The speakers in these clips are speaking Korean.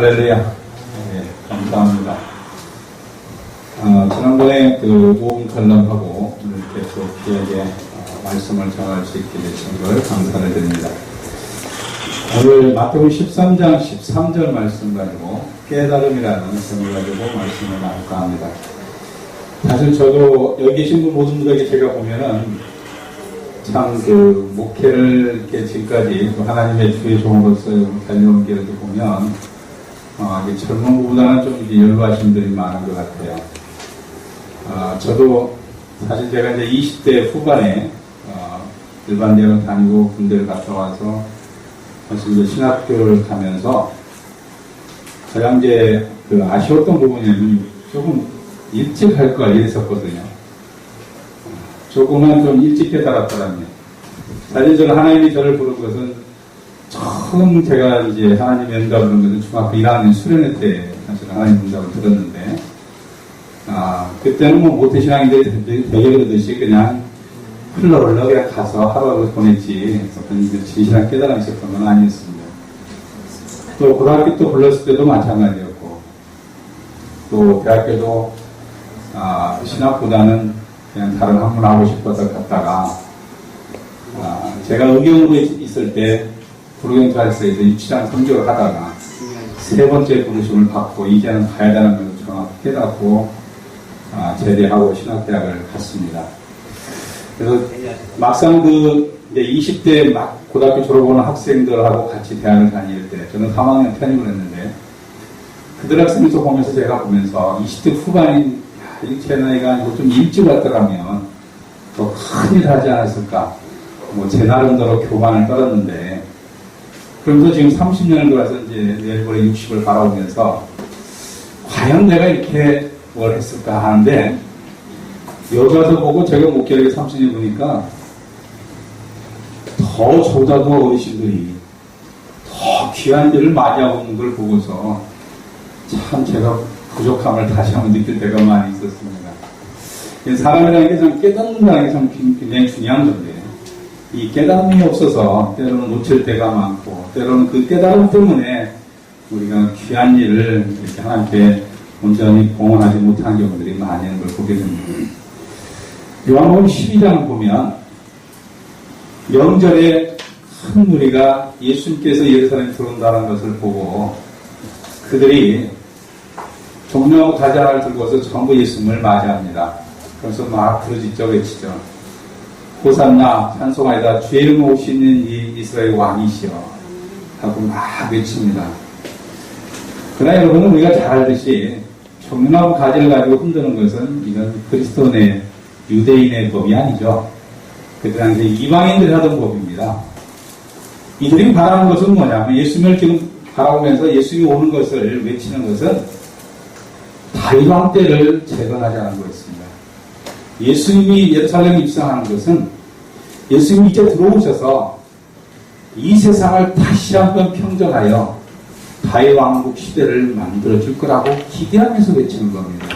할렐루야. 네, 감사합니다. 지난번에 그 오은 칼럼하고 이렇게 또 귀하게 말씀을 전할 수 있게 되신 걸 감사를 드립니다. 오늘 마태복음 13장 13절 말씀 가지고 깨달음이라는 제목을 가지고 말씀을 나눌까 합니다. 사실 저도 여기 계신 분 모든 분에게 제가 보면은 참 그 목회를 이렇게 지금까지 또 하나님의 주의 종으로서 달려온 길을 보면 젊은 분보다는 좀 연로하신 분들이 많은 것 같아요. 저도 사실 제가 이제 20대 후반에 일반 대학을 다니고 군대를 갔다 와서 사실 이제 신학교를 가면서 가장 이제 그 아쉬웠던 부분이 조금 일찍 할 걸 이랬었거든요. 조금만 좀 일찍 깨달았더라면. 사실 저는 하나님이 저를 부른 것은 처음 제가 이제 하나님의 응답을 들은 것은 중학교 1학년 수련회 때 사실 하나님 응답을 들었는데, 그때는 뭐 모태신앙인들이 되게 그러듯이 그냥 흘러 그냥 가서 하루하루 보냈지, 어떤 진실한 깨달음이 있었던 건 아니었습니다. 또 고등학교 또 불렀을 때도 마찬가지였고, 또 대학교도 신학보다는 그냥 다른 학문 하고 싶어서 갔다가, 제가 의경으로 있을 때 부르경찰서에서 유치장 선교를 하다가 세 번째 부르심을 받고 이제는 가야 되는 것을 정확히 깨닫고 제대하고 신학대학을 갔습니다. 그래서 막상 이제 20대 막 고등학교 졸업하는 학생들하고 같이 대학을 다닐 때 저는 3학년 편입을 했는데 그들 학생을 보면서 제가 보면서 20대 후반인 제 나이가 아니고 좀 일찍 왔더라면 더 큰일 하지 않았을까. 제 나름대로 교만을 떨었는데, 그러면서 지금 30년을 돌아서 이제 내일 모레 60을 바라보면서, 과연 내가 이렇게 뭘 했을까 하는데, 여기 와서 보고 제가 목회를 30년 보니까, 더 저보다도 어르신들이 더 귀한 일을 맞이하고 있는 걸 보고서, 참 제가 부족함을 다시 한번 느낄 때가 많이 있었습니다. 사람이라는 게 참 깨닫는다는 게 참 굉장히 중요한 건데, 이 깨달음이 없어서 때로는 놓칠 때가 많고, 때로는 그 깨달음 때문에 우리가 귀한 일을 이렇게 하나님께 온전히 봉헌하지 못한 경우들이 많이 있는 걸 보게 됩니다. 요한복음 12장을 보면 명절에 큰 무리가 예수님께서 예루살렘에 들어온다는 것을 보고 그들이 종려하고 가자를 들고서 전부 예수님을 맞이합니다. 그래서 막 부르짖어 외치죠. 호산나 찬송하이다 주의 이름으로 오시는 이 이스라엘 왕이시여 하고 막 외칩니다. 그러나 여러분은 우리가 잘 알듯이 종려하고 가지를 가지고 흔드는 것은 이건 그리스도인의 유대인의 법이 아니죠. 그 당시에 이방인들이 하던 법입니다. 이들이 바라는 것은 뭐냐면 예수님을 지금 바라보면서 예수님이 오는 것을 외치는 것은 다윗 왕 때를 재건하자는 거였습니다. 예수님이 예루살렘에 입성하는 것은 예수님이 이제 들어오셔서 이 세상을 다시 한번 평정하여 다윗 왕국 시대를 만들어줄 거라고 기대하면서 외치는 겁니다.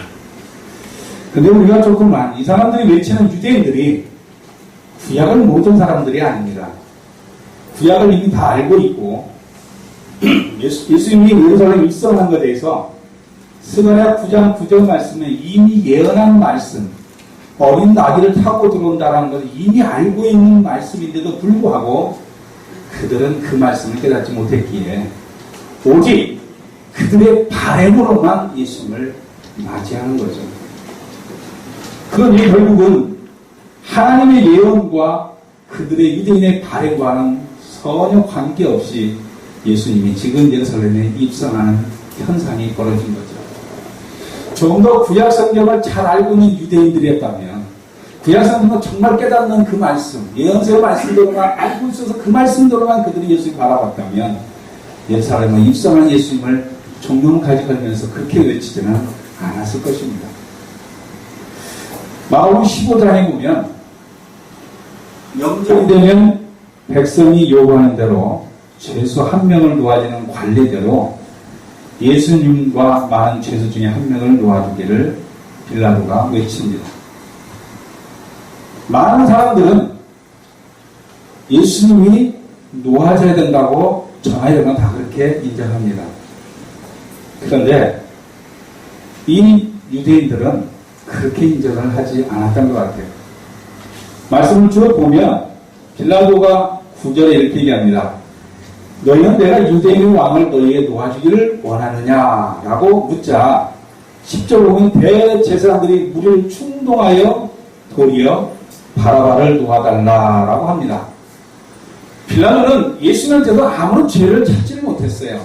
근데 우리가 조금만 이 사람들이 외치는 유대인들이 구약을 모든 사람들이 아닙니다. 구약을 이미 다 알고 있고 예수님이 예루살렘에 입성한 것에 대해서 스가랴 9장 9절 말씀에 이미 예언한 말씀, 어린 나귀를 타고 들어온다는 것을 이미 알고 있는 말씀인데도 불구하고 그들은 그 말씀을 깨닫지 못했기에 오직 그들의 바램으로만 예수님을 맞이하는 거죠. 그러니 결국은 하나님의 예언과 그들의 유대인의 바램과는 전혀 관계없이 예수님이 지금 예루살렘에 입성하는 현상이 벌어진 거죠. 조금 더 구약 성경을 잘 알고 있는 유대인들이었다면 구약 성경을 정말 깨닫는 그 말씀, 예언서의 말씀대로만 알고 있어서 그 말씀대로만 그들이 예수님을 바라봤다면 예루살렘에 입성한 예수님을 종종 가져가면서 그렇게 외치지는 않았을 것입니다. 마태복음 15장에 보면 명절이 되면 백성이 요구하는 대로 죄수 한 명을 놓아지는 관례대로 예수님과 많은 죄수 중에 한 명을 놓아주기를 빌라도가 외칩니다. 많은 사람들은 예수님이 놓아져야 된다고 전하려면 다 그렇게 인정합니다. 그런데 이 유대인들은 그렇게 인정을 하지 않았던 것 같아요. 말씀을 쭉 보면 빌라도가 9절에 이렇게 얘기합니다. 너희는 내가 유대인의 왕을 너희에게 놓아주기를 원하느냐? 라고 묻자 10절 보면 대제사장들이 무리를 충동하여 도리어 바라바를 놓아달라라고 합니다. 빌라도는 예수님한테도 아무런 죄를 찾지를 못했어요.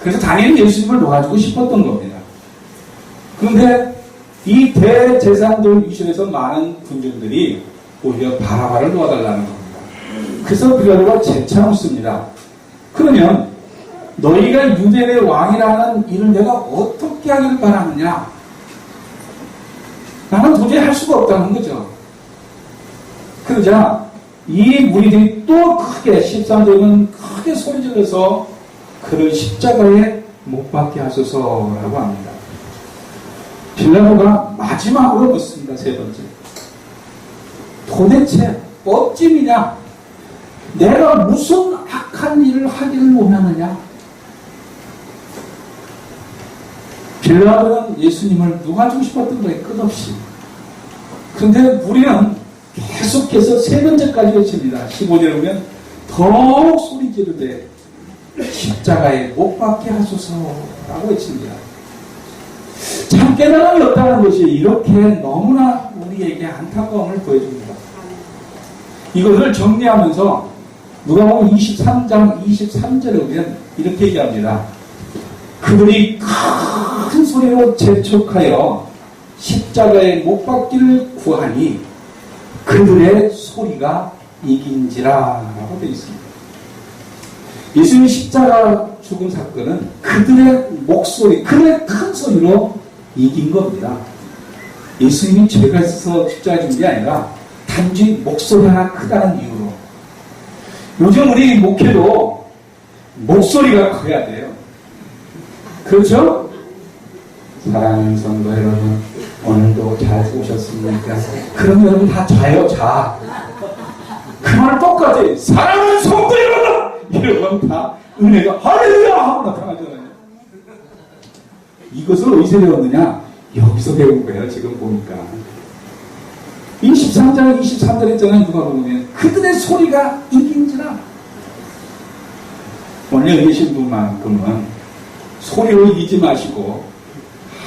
그래서 당연히 예수님을 놓아주고 싶었던 겁니다. 그런데 이 대제사장들 위신에서 많은 군중들이 오히려 바라바를 놓아달라는 겁니다. 그래서 빌라도가 재차 묻습니다. 그러면 너희가 유대의 왕이라는 일을 내가 어떻게 하기를 바라느냐? 나는 도저히 할 수가 없다는 거죠. 그러자 이 무리들이 또 크게 13절은 크게 소리질러서 그를 십자가에 못 박게 하소서라고 합니다. 빌라도가 마지막으로 묻습니다. 세 번째. 도대체 어찌미냐? 내가 무슨 악한 일을 하기를 원하느냐? 빌라도는 예수님을 놓아주고 싶었던 거예요. 끝없이. 그런데 우리는 계속해서 세 번째까지 외칩니다. 15절에 보면 더욱 소리 지르되 십자가에 못 박게 하소서라고 외칩니다. 참 깨달음이 없다는 것이 이렇게 너무나 우리에게 안타까움을 보여줍니다. 이것을 정리하면서 누가복음 23장 23절에 보면 이렇게 얘기합니다. 그들이 큰 소리로 재촉하여 십자가에 못 박기를 구하니 그들의 소리가 이긴지라 라고 되어 있습니다. 예수님 십자가 죽은 사건은 그들의 목소리, 그들의 큰 소리로 이긴 겁니다. 예수님이 죄가 있어서 십자가에 죽은 게 아니라 단지 목소리가 크다는 이유로. 요즘 우리 목회도 목소리가 커야 돼요. 그렇죠? 사랑하는 성도 여러분, 오늘도 잘 오셨습니까? 그럼 여러분 다 자요, 자. 그 말 똑같이 사랑하는 성도 여러분! 이러면 다 은혜가 할렐루야! 하고 나타나잖아요. 이것을 어디서 배웠느냐? 여기서 배운 거예요, 지금 보니까. 23장 23절 했잖아요. 누가 보면 그들의 소리가 이긴지라. 오늘 여기 계신 분만큼은 소리로 이기지 마시고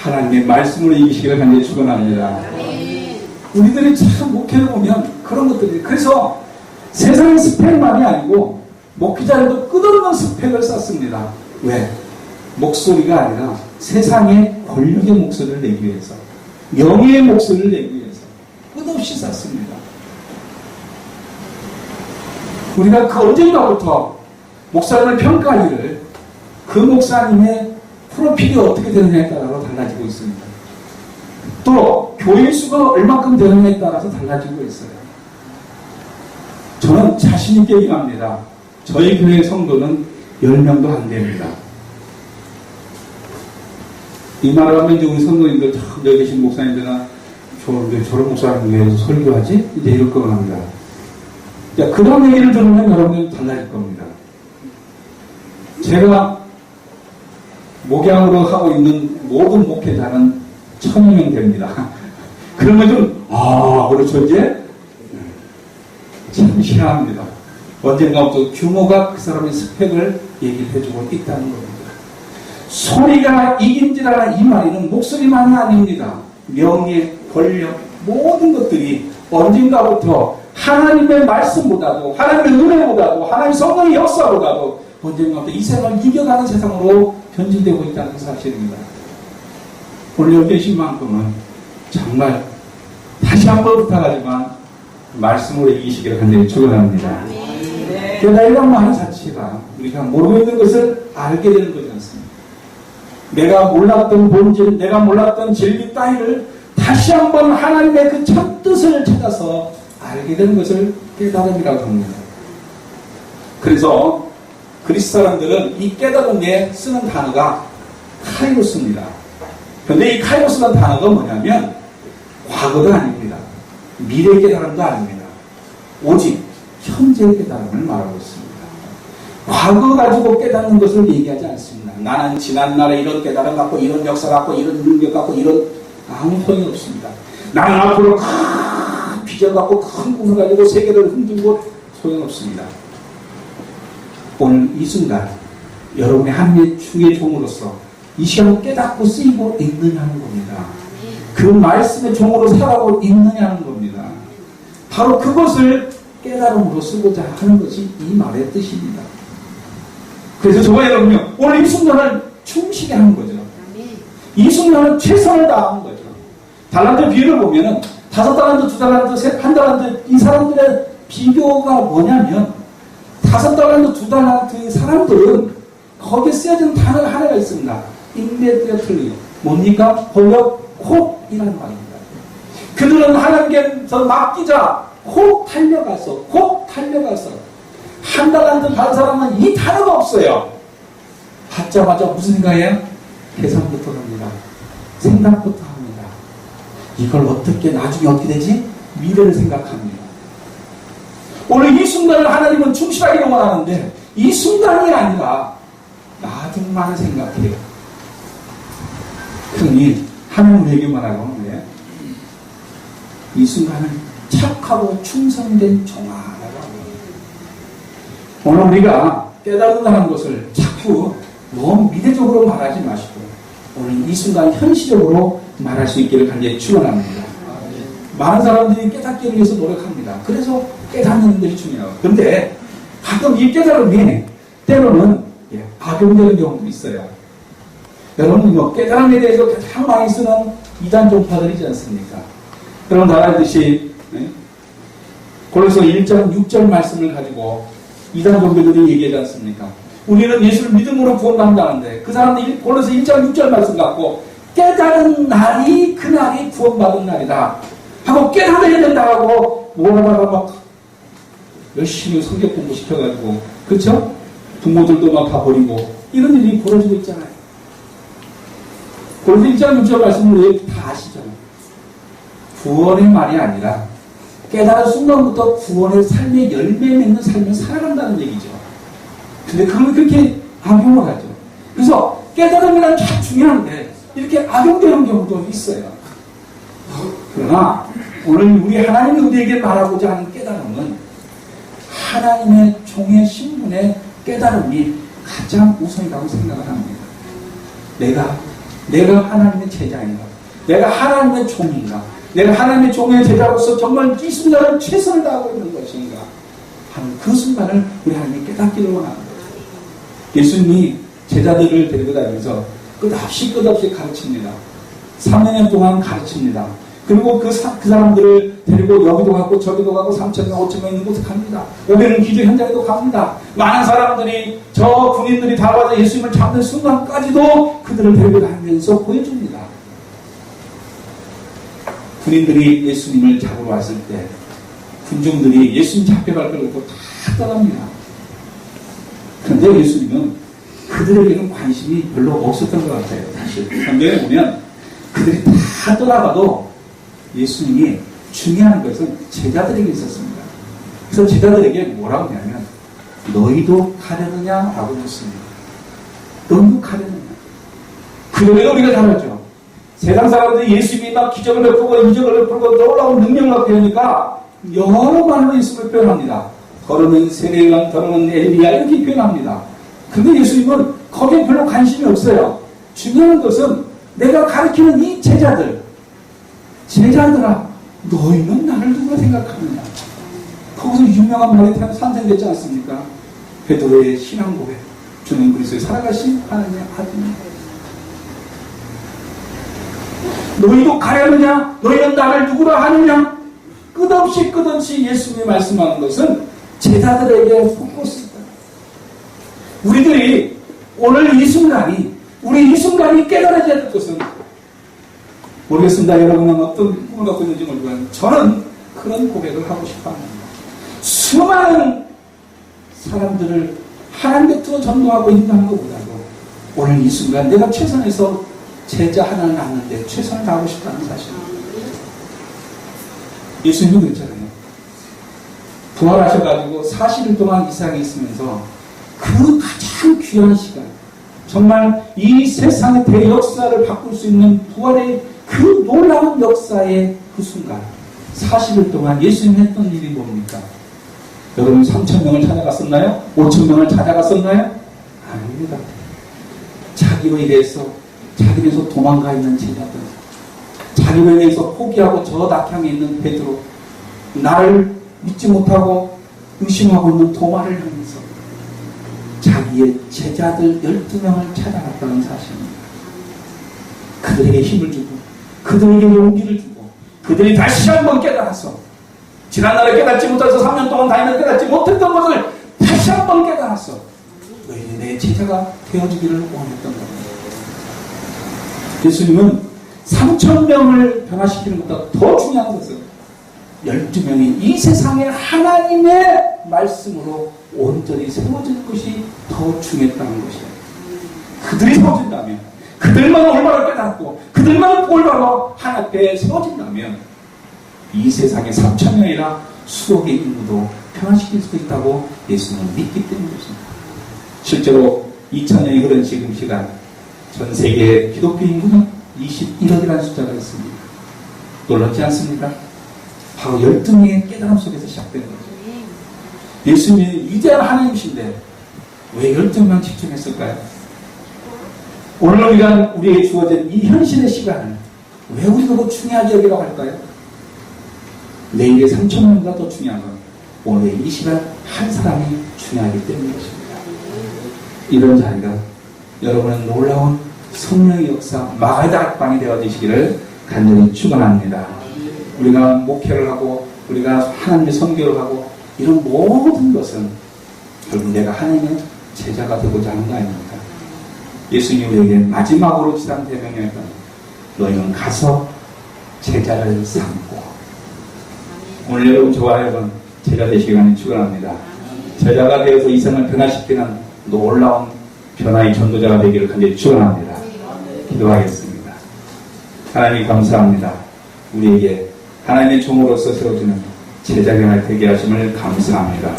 하나님의 말씀으로 이기시기를 간절히 축원합니다. 우리들이 참 목회를 보면 그런 것들이, 그래서 세상의 스펙만이 아니고 목회자들도 끝없는 스펙을 쌓습니다. 왜? 목소리가 아니라 세상의 권력의 목소리를 내기 위해서, 명예의 목소리를 내기 위해서 끝없이 쌓습니다. 우리가 그 언젠가부터 목사님을 평가하기를 그 목사님의 프로필이 어떻게 되느냐에 따라서 달라지고 있습니다. 또 교인 수가 얼마큼 되느냐에 따라서 달라지고 있어요. 저는 자신 있게 얘기합니다. 저희 교회 성도는 10명도 안 됩니다. 이 말을 하면 이제 우리 성도님들, 여기 계신 목사님들이나 저런 목사님 왜 설교하지? 이제 이럴 겁니다. 그런 얘기를 들으면 여러분들 달라질 겁니다. 제가 목양으로 하고 있는 모든 목회자는 1000명 됩니다. 그러면 좀, 그렇죠, 이제? 참 희한합니다. 언젠가부터 규모가 그 사람의 스펙을 얘기를 해주고 있다는 겁니다. 소리가 이긴지라 이 말에는 목소리만이 아닙니다. 명예, 권력, 모든 것들이 언젠가부터 하나님의 말씀보다도, 하나님의 은혜보다도, 하나님의 성령의 역사보다도 언젠가부터 이 세상을 이겨가는 세상으로 변질되고 있다는 사실입니다. 오늘 여기 계신 만큼은 정말 다시 한번 부탁하지만 말씀으로 이기시기를 간절히 축원합니다. 그러나 이런 말 자체가 우리가 모르고 있는 것을 알게 되는 거지 않습니까? 내가 몰랐던 본질, 내가 몰랐던 진리 따위를 다시 한번 하나님의 그 첫 뜻을 찾아서 알게 되는 것을 깨달음이라고 합니다. 그래서 그리스 사람들은 이 깨달음에 쓰는 단어가 카이로스입니다. 그런데 이 카이로스라는 단어가 뭐냐면 과거가 아닙니다. 미래의 깨달음도 아닙니다. 오직 현재의 깨달음을 말하고 있습니다. 과거 가지고 깨닫는 것을 얘기하지 않습니다. 나는 지난날에 이런 깨달음 갖고 이런 역사 갖고 이런 능력 갖고 이런 아무 소용이 없습니다. 나는 앞으로 큰 비전 갖고 큰 꿈을 가지고 세계를 흔들고 소용없습니다. 오늘 이 순간 여러분의 한 주의 종으로서 이 시간을 깨닫고 쓰이고 있느냐는 겁니다. 그 말씀의 종으로 살아가고 있느냐는 겁니다. 바로 그것을 깨달음으로 쓰고자 하는 것이 이 말의 뜻입니다. 그래서 저와 여러분이 오늘 이 순간을 충실히 하는 거죠. 이 순간은 최선을 다하는 거죠. 달란트 비유를 보면은 5달란트, 2달란트, 1달란트 이 사람들의 비교가 뭐냐면 5달란트, 2달란트의 사람들은 거기에 쓰여진 단어가 하나가 있습니다. immediately. 뭡니까? 번역 콕이라는 말입니다. 그들은 하나님께서 맡기자 콕 달려가서 1달란트 받은 사람은 이 단어가 없어요. 받자마자 무슨 생각이에요? 계산부터 합니다. 생각부터 합니다. 이걸 어떻게 나중에 어떻게 되지? 미래를 생각합니다. 오늘 이 순간을 하나님은 충실하기를 원하는데 이 순간이 아니라 나중만을 생각해요. 그러니 하나님 우리에게만 하고 하는데 이 순간을 착하고 충성된 종아라고 합니다. 오늘 우리가 깨달는다는 것을 자꾸 너무 미래적으로 말하지 마시고 오늘 이 순간 현실적으로 말할 수 있기를 간절히 축원합니다. 많은 사람들이 깨닫기를 위해서 노력합니다. 그래서 깨닫는 일이 중요해요. 그런데 가끔 이 깨달음이 때로는 악용되는 경우도 있어요. 여러분 깨달음에 대해서 가장 많이 쓰는 이단 종파들이지 않습니까? 여러분 다 알듯이 골로새 1장 6절 말씀을 가지고 이단 종교들이 얘기하지 않습니까? 우리는 예수를 믿음으로 구원받는다는데 그 사람들이 골로새 1장 6절 말씀 갖고 깨달은 날이 그날이 구원받은 날이다 하고 깨달아야 된다고 뭐라다가 막 열심히 성경 공부 시켜가지고 그렇죠? 부모들도 막 다 버리고 이런 일이 벌어지고 있잖아요. 골로새 1장 6절 말씀을 다 아시잖아요. 구원의 말이 아니라 깨달은 순간부터 구원의 삶의 열매 맺는 삶을 살아간다는 얘기죠. 근데 그걸 그렇게 악용을 하죠. 그래서 깨달음이란 참 중요한데 이렇게 악용되는 경우도 있어요. 그러나 오늘 우리 하나님이 우리에게 말하고자 하는 깨달음은 하나님의 종의 신분의 깨달음이 가장 우선이라고 생각을 합니다. 내가 하나님의 제자인가? 내가 하나님의 종인가? 내가 하나님의 종의 제자로서 정말 이 순간을 최선을 다하고 있는 것인가? 하는 그 순간을 우리 하나님이 깨닫기를 원합니다. 예수님이 제자들을 데리고 다니면서 끝없이 가르칩니다. 3년 동안 가르칩니다. 그리고 그 사람들을 데리고 여기도 가고 저기도 가고 3,000명, 5,000명 있는 곳에 갑니다. 여기는 기도 현장에도 갑니다. 많은 사람들이 저 군인들이 다 와서 예수님을 잡는 순간까지도 그들을 데리고 다니면서 보여줍니다. 군인들이 예수님을 잡으러 왔을 때 군중들이 예수님 잡혀갈 걸 놓고 다 떠납니다. 그런데 예수님은 그들에게는 관심이 별로 없었던 것 같아요. 사실 성경에 보면 그들이 다 떠나가도 예수님이 중요한 것은 제자들에게 있었습니다. 그래서 제자들에게 뭐라고 하냐면 너희도 가려느냐라고 했습니다. 너희도 가려느냐. 그러면 우리가 잘 알죠. 세상 사람들이 예수님이 막 기적을 베푸고 이적을 베푸고 놀라운 능력을 나타내니까 여러 말로 예수님을 표현합니다. 걸으면 세례요한, 걸으면 엘리야 이렇게 표현합니다. 근데 예수님은 거기에 별로 관심이 없어요. 중요한 것은 내가 가르치는 이 제자들아 너희는 나를 누가 생각하느냐. 거기서 유명한 말이 산생됐지 않습니까? 베드로의 신앙 고백. 주는 그리스도의 살아가신 하나님의 아들입니다. 너희도 가려느냐? 너희는 나를 누구라 하느냐? 끝없이 예수님이 말씀하는 것은 제자들에게 포커스다. 우리들이 오늘 이 순간이 깨달아져야 될 것은 모르겠습니다. 여러분은 어떤 꿈을 갖고 있는지 모르지만 저는 그런 고백을 하고 싶어 합니다. 수많은 사람들을 하나님 곁으로 전도하고 인도하는 것보다도 오늘 이 순간 내가 최선에서 제자 하나를 낳는데 최선을 다하고 싶다는 사실입니다. 예수님도 그랬잖아요. 부활하셔가지고 40일 동안 이 세상에 있으면서 그 가장 귀한 시간 정말 이 세상의 대역사를 바꿀 수 있는 부활의 그 놀라운 역사의 그 순간 40일 동안 예수님이 했던 일이 뭡니까? 여러분 3,000명을 찾아갔었나요? 5,000명을 찾아갔었나요? 아닙니다. 자기로 인해서 자기에서 도망가 있는 제자들, 자기로 인해서 포기하고 저 낙향에 있는 베드로, 나를 믿지 못하고 의심하고 있는 도마를 향해서 자기의 제자들 12명을 찾아갔다는 사실입니다. 그들에게 힘을 주고 그들에게 용기를 주고 그들이 다시 한번 깨달아서 지난날에 깨닫지 못해서 3년 동안 다니며 깨닫지 못했던 것을 다시 한번 깨달아서 너희는 내 제자가 되어주기를 원했던 겁니다. 예수님은 3,000명을 변화시키는 것보다 더 중요한 것은 12명이 이 세상에 하나님의 말씀으로 온전히 세워진 것이 더 중요했다는 것이에요. 그들이 세워진다면, 그들만 올바로 깨닫고 그들만 올바로 하나님 앞에 세워진다면 이 세상에 3,000명이나 수억의 인구도 변화시킬 수 있다고 예수님은 믿기 때문이었습니다. 실제로 2,000년이 흐른 지금 시간 전 세계 기독교 인구는 21억이라는 숫자가 있습니다. 놀랍지 않습니까? 바로 12명의 깨달음 속에서 시작된 거죠. 예수님이 위대한 하나님이신데 왜 12명 집중했을까요? 오늘 우리에게 주어진 이 현실의 시간을 왜 우리가 더 중요하게 여기라고 할까요? 내일의 3,000명보다 더 중요한 건 오늘의 이 시간 한 사람이 중요하기 때문이었습니다. 이런 자리가 여러분은 놀라운 성령의 역사 마가다락방이 되어지시기를 간절히 축원합니다. 우리가 목회를 하고 우리가 하나님의 선교를 하고 이런 모든 것은 결국 내가 하나님의 제자가 되고자 하는 거 아닙니까? 예수님이 우리에게 마지막으로 지상 대명령했던 너희는 가서 제자를 삼고 오늘 여러분 저와 여러분 제자 되시기를 축원합니다. 제자가 되어서 이 생을 변화시키는 놀라운 변화의 전도자가 되기를 간절히 축원합니다. 기도하겠습니다. 하나님 감사합니다. 우리에게 하나님의 종으로서 세워주는 제자경을 되게 하심을 감사합니다.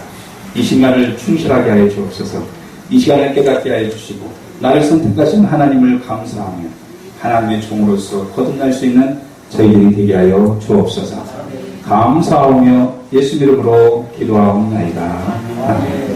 이 시간을 충실하게 하여 주옵소서. 이 시간을 깨닫게 하여 주시고 나를 선택하신 하나님을 감사하며 하나님의 종으로서 거듭날 수 있는 저희들이 되게 하여 주옵소서. 감사하며 예수 이름으로 기도하옵나이다. 아멘.